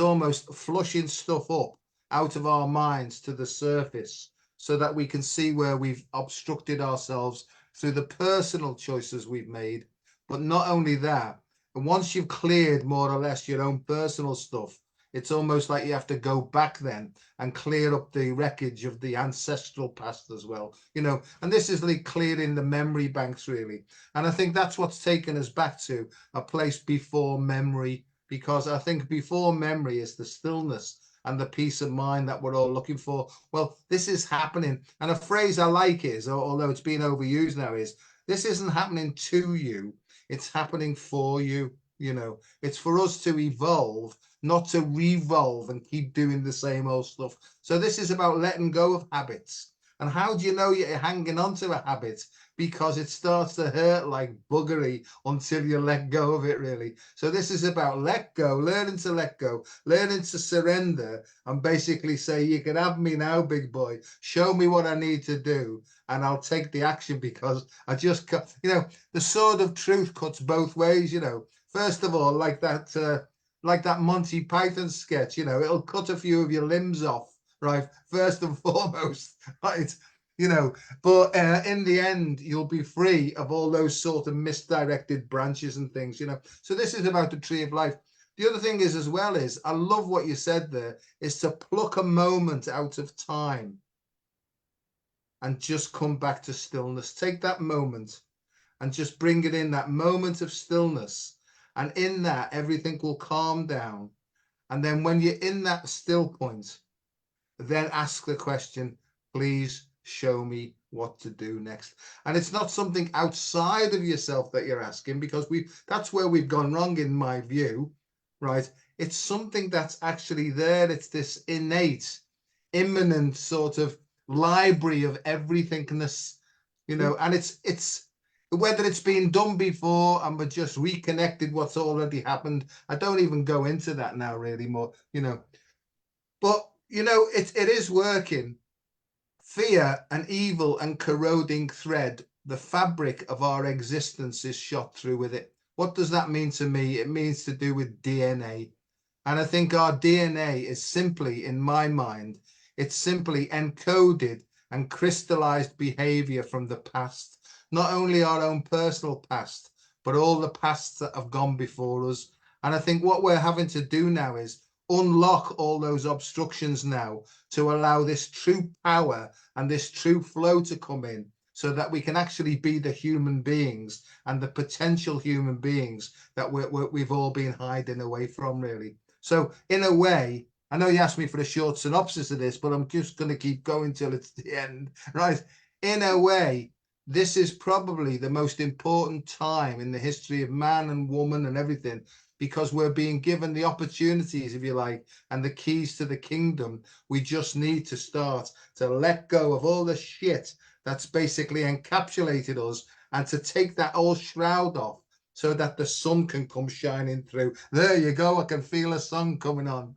almost flushing stuff up out of our minds to the surface, so that we can see where we've obstructed ourselves through the personal choices we've made. But not only that, and once you've cleared more or less your own personal stuff, it's almost like you have to go back then and clear up the wreckage of the ancestral past as well, you know. And this is like clearing the memory banks, really. And I think that's what's taken us back to a place before memory, because I think before memory is the stillness and the peace of mind that we're all looking for. Well, this is happening. And a phrase I like is, although it's been overused now, is this isn't happening to you, it's happening for you. You know, it's for us to evolve, not to revolve and keep doing the same old stuff. So this is about letting go of habits. And how do you know you're hanging on to a habit? Because it starts to hurt like buggery until you let go of it, really. So this is about let go, learning to let go, learning to surrender, and basically say, you can have me now, big boy. Show me what I need to do, and I'll take the action, because I just, you know, the sword of truth cuts both ways, you know. First of all, like that like that Monty Python sketch, you know, it'll cut a few of your limbs off, right? First and foremost, right? You know, but in the end, you'll be free of all those sort of misdirected branches and things, you know. So this is about the tree of life. The other thing is, as well, is I love what you said there, is to pluck a moment out of time and just come back to stillness. Take that moment and just bring it in, that moment of stillness. And in that, everything will calm down. And then when you're in that still point, then ask the question, please show me what to do next. And it's not something outside of yourself that you're asking, because that's where we've gone wrong, in my view, right? It's something that's actually there. It's this innate, immanent sort of library of everythingness, you know, and it's whether it's been done before and we're just reconnected what's already happened. I don't even go into that now really more, you know, but you know, it is working. Fear and evil and corroding thread, the fabric of our existence is shot through with it. What does that mean to me? It means to do with DNA. And I think our DNA is simply, in my mind, it's simply encoded and crystallized behavior from the past. Not only our own personal past, but all the pasts that have gone before us. And I think what we're having to do now is unlock all those obstructions now to allow this true power and this true flow to come in, so that we can actually be the human beings and the potential human beings that we've all been hiding away from, really. So in a way, I know you asked me for a short synopsis of this, but I'm just going to keep going till it's the end, right? In a way, this is probably the most important time in the history of man and woman and everything, because we're being given the opportunities, if you like, and the keys to the kingdom. We just need to start to let go of all the shit that's basically encapsulated us, and to take that old shroud off so that the sun can come shining through. There you go. I can feel a sun coming on.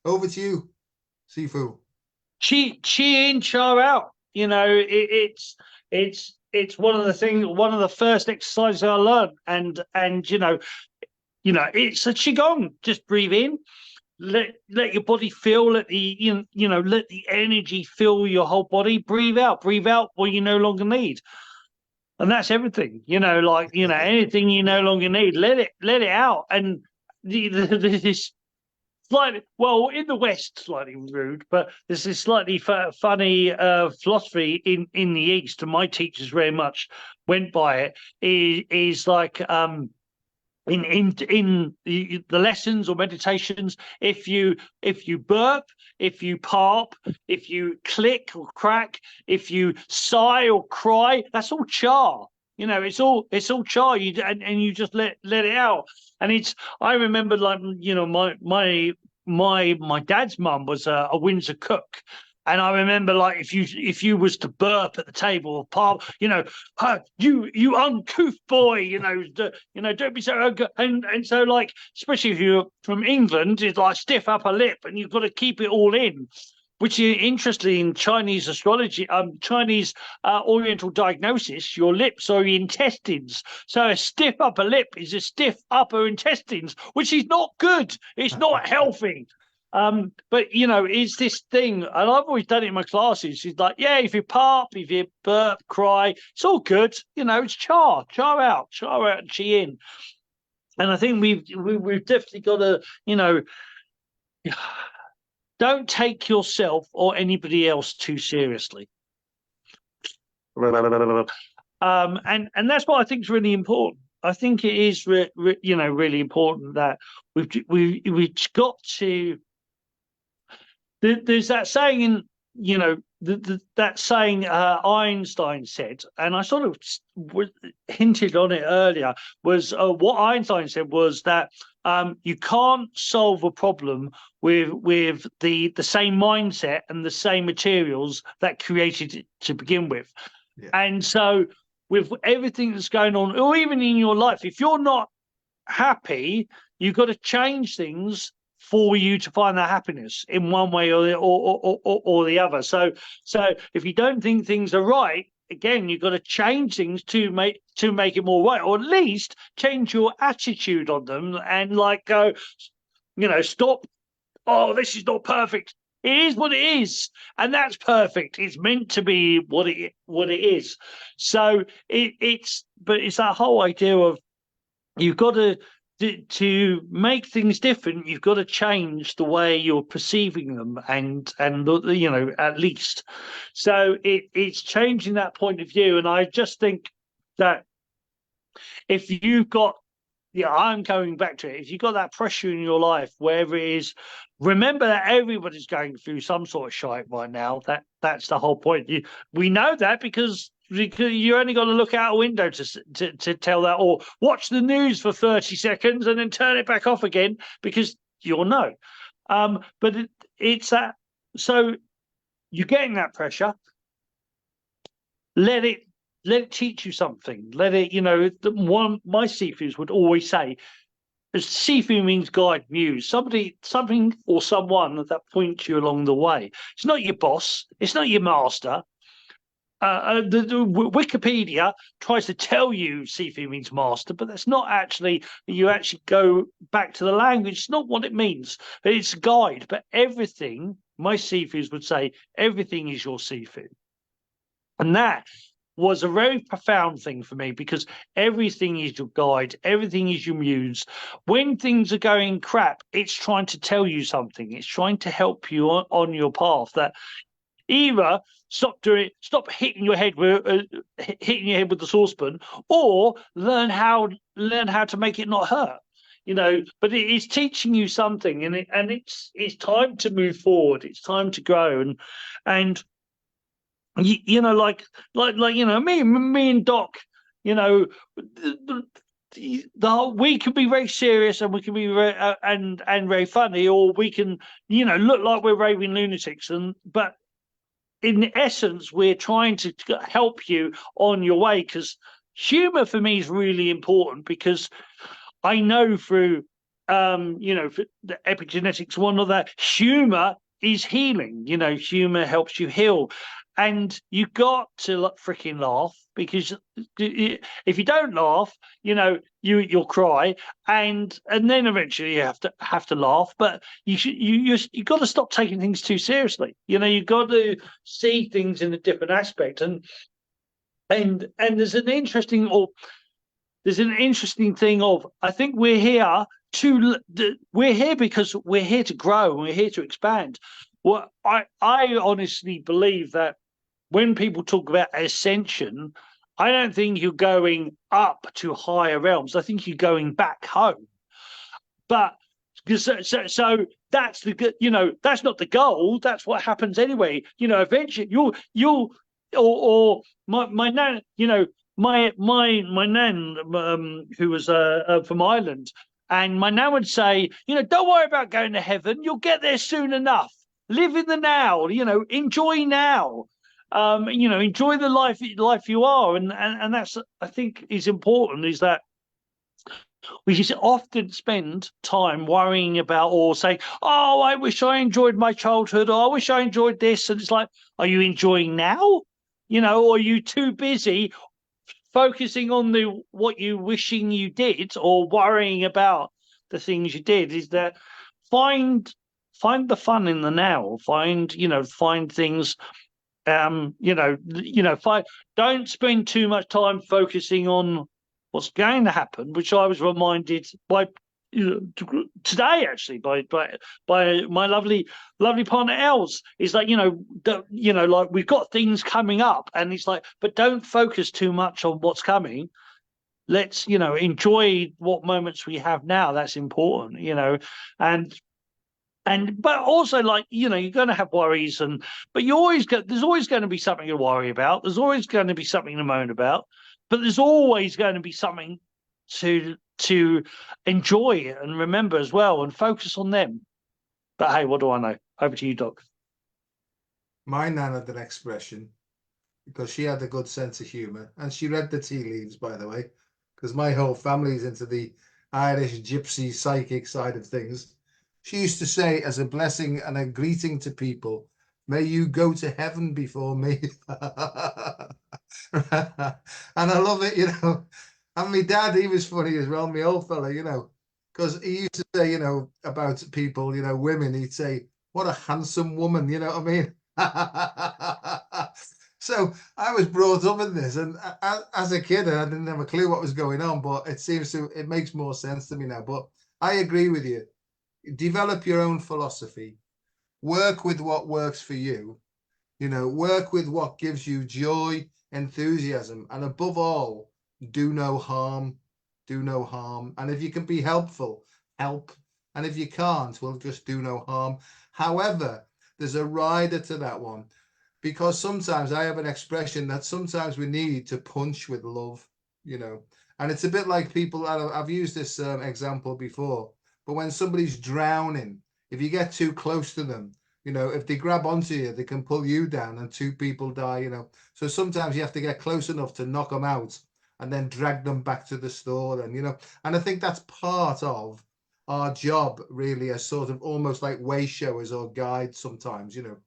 Over to you, Sifu. Chi in, cha out. You know, it's one of the first exercises I learned, and you know, it's a qigong. Just breathe in, let your body feel, let the let the energy fill your whole body. Breathe out what you no longer need, and that's everything. You know, like anything you no longer need, let it out. And this slightly, well, in the West, slightly rude, but there's this slightly funny philosophy in the East, and my teachers very much went by it. Is like in the lessons or meditations, if you burp, if you parp, if you click or crack, if you sigh or cry, that's all char. You know, it's all char. And you just let it out. And I remember, like, my dad's mum was a Windsor cook. And I remember, like, if you was to burp at the table or parp, you uncouth boy, don't be so. And so, like, especially if you're from England, it's like stiff upper lip, and you've got to keep it all in. Which is interesting in Chinese astrology, Chinese Oriental diagnosis. Your lips are your intestines, so a stiff upper lip is a stiff upper intestines, which is not good. It's not healthy. But it's this thing, and I've always done it in my classes. It's like, yeah, if you parp, if you burp, cry, it's all good. It's char out, and chi in. And I think we've definitely got to, don't take yourself or anybody else too seriously. And that's what I think is really important. I think it is, really important that we've got to. There's that saying that saying Einstein said, and I sort of hinted on it earlier, was what Einstein said was that you can't solve a problem with the same mindset and the same materials that created it to begin with. Yeah. And so with everything that's going on, or even in your life, if you're not happy, you've got to change things for you to find that happiness in one way or the other. So if you don't think things are right, again, you've got to change things to make it more right, or at least change your attitude on them, and like go, stop. Oh, this is not perfect. It is what it is, and that's perfect. It's meant to be what it is. So it's that whole idea of you've got to make things different. You've got to change the way you're perceiving them, and at least. So it's changing that point of view, and I just think that if you've got, I'm going back to it. If you've got that pressure in your life, wherever it is, remember that everybody's going through some sort of shite right now. That's the whole point. We know that because you're only got to look out a window to tell that, or watch the news for 30 seconds and then turn it back off again because you'll know. But it's that. So you're getting that pressure. Let it teach you something. Let it, one my Sifus would always say, Sifu means guide, muse, something or someone that points you along the way. It's not your boss. It's not your master. The Wikipedia tries to tell you Sifu means master, but that's not actually. You actually go back to the language. It's not what it means. It's a guide. But everything, my Sifus would say, everything is your Sifu, and that was a very profound thing for me, because everything is your guide, everything is your muse. When things are going crap, it's trying to tell you something. It's trying to help you on your path. That either stop hitting your head with the saucepan, or learn how to make it not hurt. But it is teaching you something, and it's time to move forward. It's time to grow, and me and Doc, we can be very serious, and we can be very and very funny, or we can look like we're raving lunatics, but in essence we're trying to help you on your way, because humor for me is really important, because I know through for the epigenetics, one of that, humor is healing. Humor helps you heal. And you got to freaking laugh, because if you don't laugh, you'll cry, and then eventually you have to laugh. But you got to stop taking things too seriously. You got to see things in a different aspect, and there's an interesting thing of, I think we're here because we're here to grow and we're here to expand. Well, I honestly believe that when people talk about ascension, I don't think you're going up to higher realms. I think you're going back home. But so that's that's not the goal. That's what happens anyway. Eventually you'll or my nan, my nan, who was from Ireland, and my nan would say, don't worry about going to heaven. You'll get there soon enough. Live in the now. Enjoy now. Enjoy the life you are, and that's, I think, is important, is that we just often spend time worrying about, or saying, oh, I wish I enjoyed my childhood, or I wish I enjoyed this, and it's like, are you enjoying now? Or are you too busy focusing on what you wishing you did, or worrying about the things you did? Is that find the fun in the now. Find things. Don't spend too much time focusing on what's going to happen, which I was reminded by today, actually, by my lovely partner Els. Is like, like, we've got things coming up, and it's like, but don't focus too much on what's coming. Let's enjoy what moments we have now. That's important, but also, like, you're going to have worries, but there's always going to be something to worry about. There's always going to be something to moan about, but there's always going to be something to enjoy and remember as well, and focus on them. But hey, what do I know? Over to you, Doc. My nan had an expression, because she had a good sense of humor, and she read the tea leaves, by the way, because my whole family's into the Irish gypsy psychic side of things. She used to say, as a blessing and a greeting to people, may you go to heaven before me. And I love it, you know. And my dad, he was funny as well, my old fella, you know, because he used to say, you know, about people, you know, women, he'd say, what a handsome woman, you know what I mean? So I was brought up in this, and as a kid, I didn't have a clue what was going on, but it makes more sense to me now. But I agree with you. Develop your own philosophy, work with what works for you, you know, work with what gives you joy, enthusiasm, and above all, do no harm. Do no harm. And if you can be helpful, help. And if you can't, well, just do no harm. However, there's a rider to that one, because sometimes I have an expression that sometimes we need to punch with love, you know. And it's a bit like people, I've used this example before, but when somebody's drowning, if you get too close to them, you know, if they grab onto you, they can pull you down and two people die, you know. So sometimes you have to get close enough to knock them out and then drag them back to the store. And, you know, and I think that's part of our job, really, as sort of almost like way showers or guides sometimes, you know.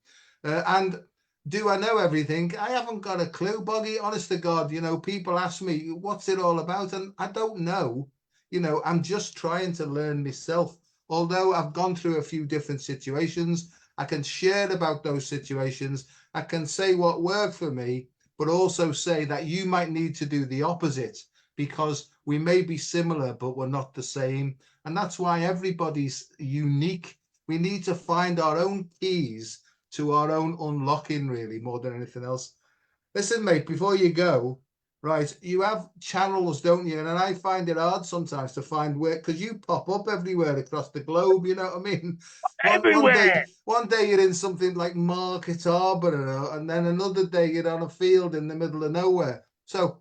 And do I know everything? I haven't got a clue, Boggy. Honest to God, you know, people ask me, what's it all about? And I don't know. You know, I'm just trying to learn myself. Although I've gone through a few different situations, I can share about those situations. I can say what worked for me, but also say that you might need to do the opposite, because we may be similar, but we're not the same. And that's why everybody's unique. We need to find our own keys to our own unlocking, really, more than anything else. Listen, mate, before you go, right, you have channels, don't you? And I find it hard sometimes to find where, because you pop up everywhere across the globe, you know what I mean? Everywhere. One day you're in something like Market Harborough, and then another day you're on a field in the middle of nowhere. So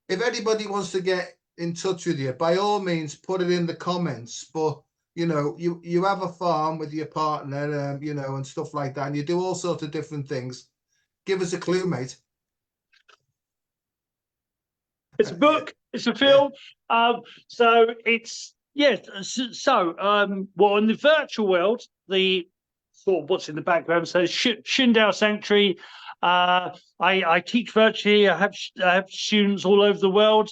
if anybody wants to get in touch with you, by all means, put it in the comments. But you know, you have a farm with your partner, you know, and stuff like that, and you do all sorts of different things. Give us a clue, mate. It's a Yeah, book. It's a yeah. film. So it's yes. So well, in the virtual world, the sort of what's in the background says Shindao Sanctuary. I teach virtually. I have students all over the world,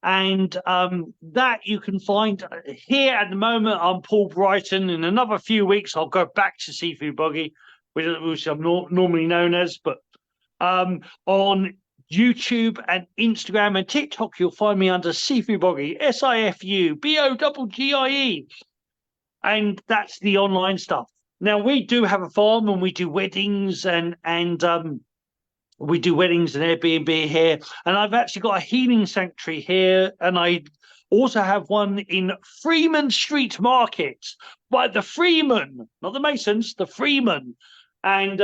and that you can find here at the moment. I'm Paul Brighton. In another few weeks, I'll go back to Seafood Boggie, which I'm normally known as, but on YouTube and Instagram and TikTok, you'll find me under Sifu Boggie, SIFU BOGGIE, and that's the online stuff. Now we do have a farm and we do weddings and we do weddings and Airbnb here, and I've actually got a healing sanctuary here, and I also have one in Freeman Street Market, by the Freeman, not the Masons, the Freeman, and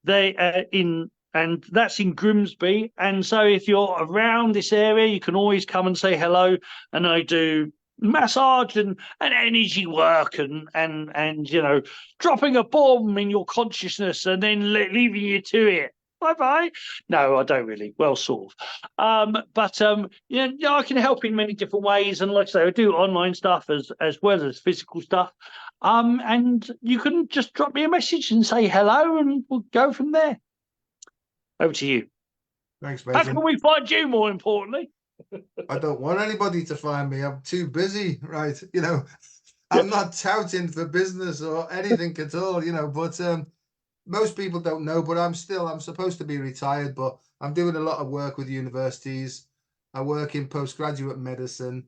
they in and that's in Grimsby. And so if you're around this area, you can always come and say hello. And I do massage and energy work and you know, dropping a bomb in your consciousness and then leaving you to it. Bye bye. No, I don't really. Well, sort of. But yeah, I can help in many different ways. And like I say, I do online stuff as well as physical stuff. And you can just drop me a message and say hello, and we'll go from there. Over to you. Thanks, How mate. can we find you, more importantly? I don't want anybody to find me. I'm too busy, right? You know, I'm not touting for business or anything at all, you know, but most people don't know, but I'm supposed to be retired, but I'm doing a lot of work with universities. I work in postgraduate medicine.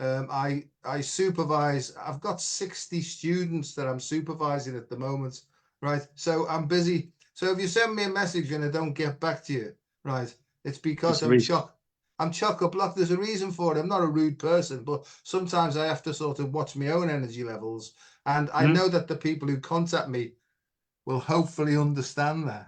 I supervise. I've got 60 students that I'm supervising at the moment, right? So I'm busy. So if you send me a message and I don't get back to you, right, it's because I'm chock-a-block. There's a reason for it. I'm not a rude person, but sometimes I have to sort of watch my own energy levels. And I know that the people who contact me will hopefully understand that.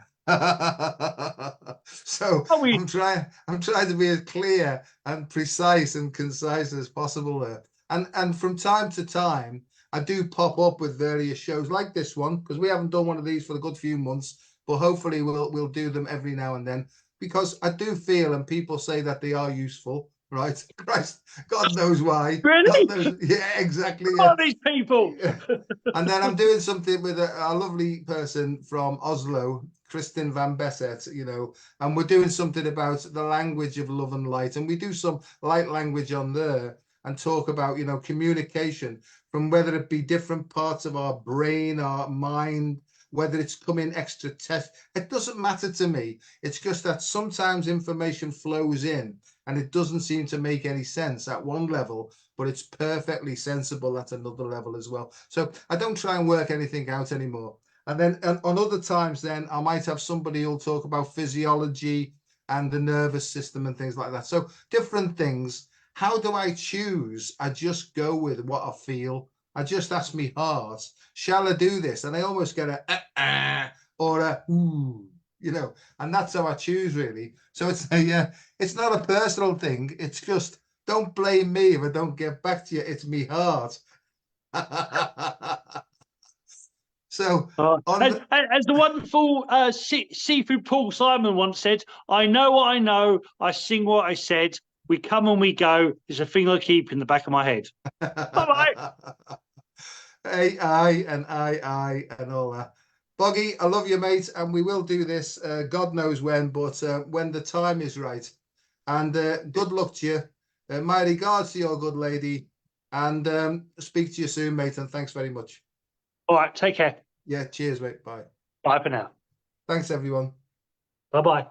So I'm trying to be as clear and precise and concise as possible there. And from time to time, I do pop up with various shows like this one, because we haven't done one of these for a good few months, but hopefully we'll do them every now and then, because I do feel, and people say that they are useful, right? Christ, God knows why. Really? God knows, yeah, exactly. Who Yeah. are these people? And then I'm doing something with a lovely person from Oslo Kristen Van Besset, you know, and we're doing something about the language of love and light. And we do some light language on there and talk about, you know, communication from whether it be different parts of our brain, our mind, whether it's coming extra test. It doesn't matter to me. It's just that sometimes information flows in and it doesn't seem to make any sense at one level, but it's perfectly sensible at another level as well. So I don't try and work anything out anymore. And then on other times, then I might have somebody who'll talk about physiology and the nervous system and things like that. So different things. How do I choose? I just go with what I feel. I just ask me heart, shall I do this? And I almost get a or a ooh, you know, and that's how I choose really. So it's not a personal thing. It's just don't blame me if I don't get back to you. It's me heart. So as the wonderful seafood Paul Simon once said, I know what I know, I sing what I said, we come and we go, it's a thing I keep in the back of my head. Bye-bye. Aye, and all that. Boggie, I love you, mate, and we will do this, God knows when, but when the time is right. And good luck to you. My regards to your good lady, and speak to you soon, mate, and thanks very much. All right, take care. Yeah, cheers, mate. Bye. Bye for now. Thanks, everyone. Bye-bye.